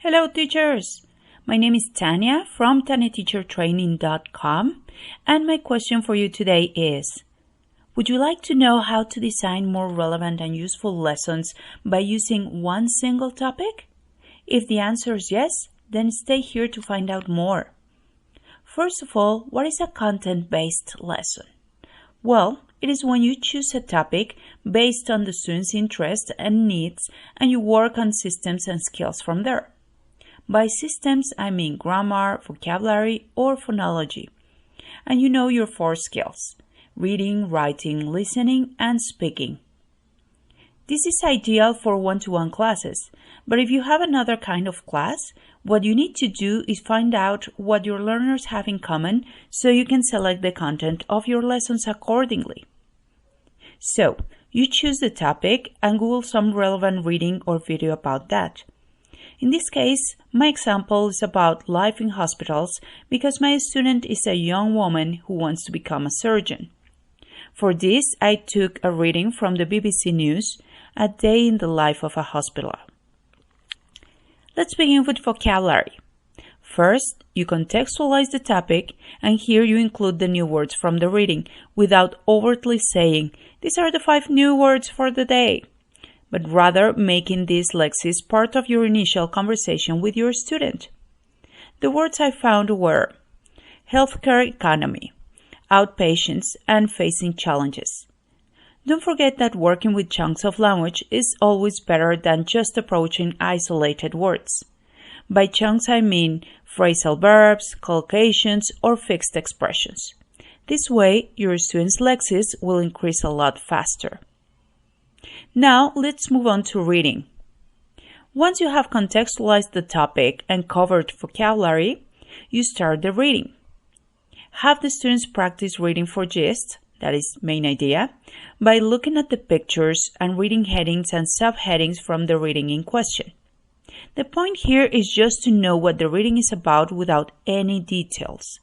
Hello teachers! My name is Tanya from TanyaTeacherTraining.com, and my question for you today is, would you like to know how to design more relevant and useful lessons by using one single topic? If the answer is yes, then stay here to find out more. First of all, what is a content-based lesson? Well, it is when you choose a topic based on the student's interests and needs, and you work on systems and skills from there. By systems, I mean grammar, vocabulary, or phonology. And you know your 4 skills: reading, writing, listening, and speaking. This is ideal for one-to-one classes, but if you have another kind of class, what you need to do is find out what your learners have in common so you can select the content of your lessons accordingly. So, you choose the topic and Google some relevant reading or video about that. In this case, my example is about life in hospitals because my student is a young woman who wants to become a surgeon. For this, I took a reading from the BBC News, A Day in the Life of a Hospital. Let's begin with vocabulary. First, you contextualize the topic, and here you include the new words from the reading without overtly saying, "These are the 5 new words for the day," but rather making these lexis part of your initial conversation with your student. The words I found were healthcare economy, outpatients, and facing challenges. Don't forget that working with chunks of language is always better than just approaching isolated words. By chunks I mean phrasal verbs, collocations, or fixed expressions. This way, your students' lexis will increase a lot faster. Now, let's move on to reading. Once you have contextualized the topic and covered vocabulary, you start the reading. Have the students practice reading for gist, that is, main idea, by looking at the pictures and reading headings and subheadings from the reading in question. The point here is just to know what the reading is about without any details.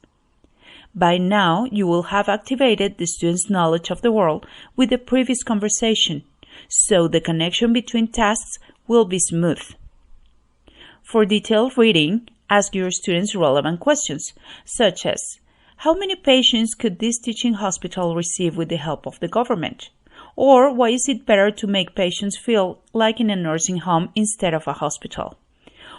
By now, you will have activated the students' knowledge of the world with the previous conversation, so the connection between tasks will be smooth. For detailed reading, ask your students relevant questions, such as, how many patients could this teaching hospital receive with the help of the government? Or why is it better to make patients feel like in a nursing home instead of a hospital?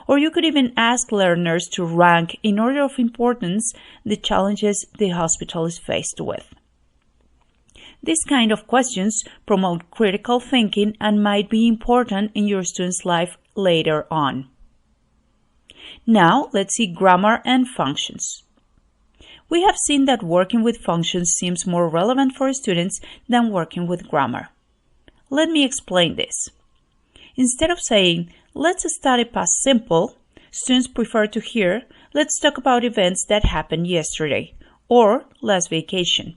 Or you could even ask learners to rank in order of importance the challenges the hospital is faced with. These kind of questions promote critical thinking and might be important in your student's life later on. Now, let's see grammar and functions. We have seen that working with functions seems more relevant for students than working with grammar. Let me explain this. Instead of saying, "Let's study past simple," students prefer to hear, "Let's talk about events that happened yesterday," or "Last vacation."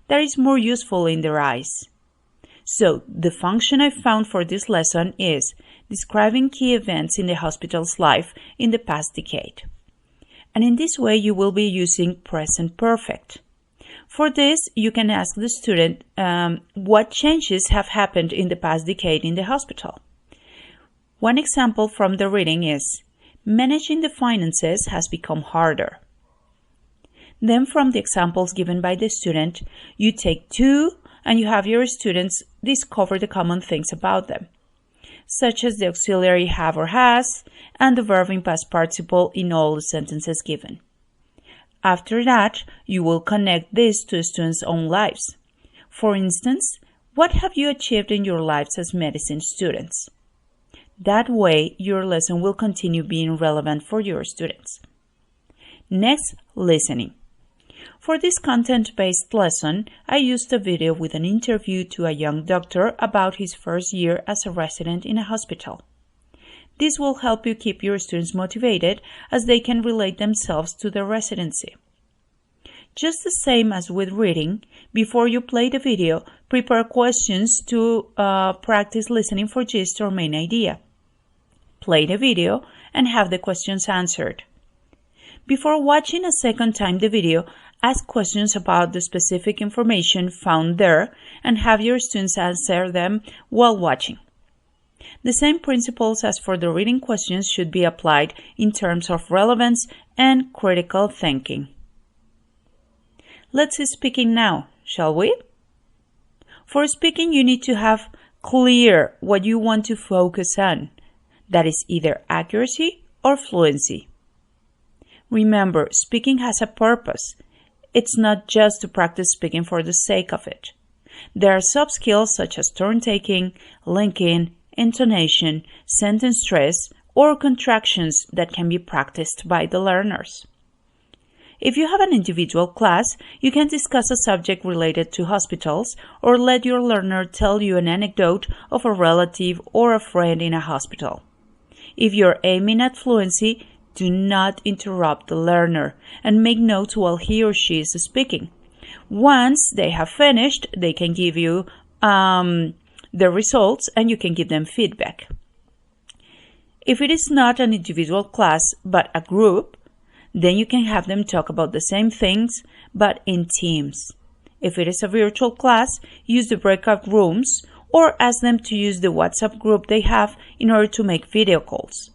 That is more useful in their eyes. So, the function I found for this lesson is describing key events in the hospital's life in the past decade. And in this way, you will be using present perfect. For this, you can ask the student what changes have happened in the past decade in the hospital. One example from the reading is, managing the finances has become harder. Then from the examples given by the student, you take 2 and you have your students discover the common things about them, such as the auxiliary have or has and the verb in past participle in all the sentences given. After that, you will connect this to the students' own lives. For instance, what have you achieved in your lives as medicine students? That way, your lesson will continue being relevant for your students. Next, listening. For this content-based lesson, I used a video with an interview to a young doctor about his first year as a resident in a hospital. This will help you keep your students motivated as they can relate themselves to the residency. Just the same as with reading, before you play the video, prepare questions to practice listening for gist or main idea. Play the video and have the questions answered. Before watching a second time the video, ask questions about the specific information found there and have your students answer them while watching. The same principles as for the reading questions should be applied in terms of relevance and critical thinking. Let's see speaking now, shall we? For speaking, you need to have clear what you want to focus on. That is either accuracy or fluency. Remember, speaking has a purpose. It's not just to practice speaking for the sake of it. There are soft skills such as turn-taking, linking, intonation, sentence stress, or contractions that can be practiced by the learners. If you have an individual class, you can discuss a subject related to hospitals or let your learner tell you an anecdote of a relative or a friend in a hospital. If you're aiming at fluency, do not interrupt the learner and make notes while he or she is speaking. Once they have finished, they can give you the results and you can give them feedback. If it is not an individual class but a group, then you can have them talk about the same things but in teams. If it is a virtual class, use the breakout rooms or ask them to use the WhatsApp group they have in order to make video calls.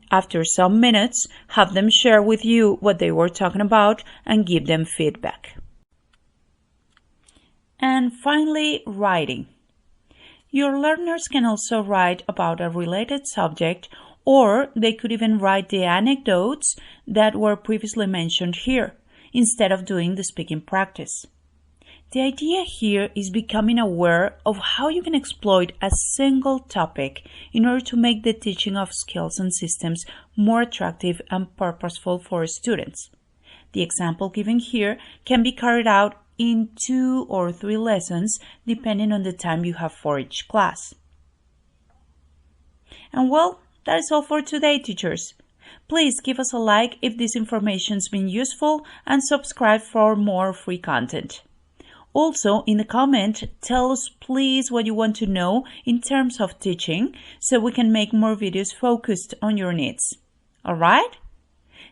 After some minutes, have them share with you what they were talking about and give them feedback. And finally, writing. Your learners can also write about a related subject, or they could even write the anecdotes that were previously mentioned here, instead of doing the speaking practice. The idea here is becoming aware of how you can exploit a single topic in order to make the teaching of skills and systems more attractive and purposeful for students. The example given here can be carried out in 2 or 3 lessons, depending on the time you have for each class. And well, that is all for today, teachers. Please give us a like if this information has been useful and subscribe for more free content. Also, in the comment, tell us please what you want to know in terms of teaching so we can make more videos focused on your needs. Alright?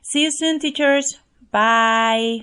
See you soon, teachers. Bye.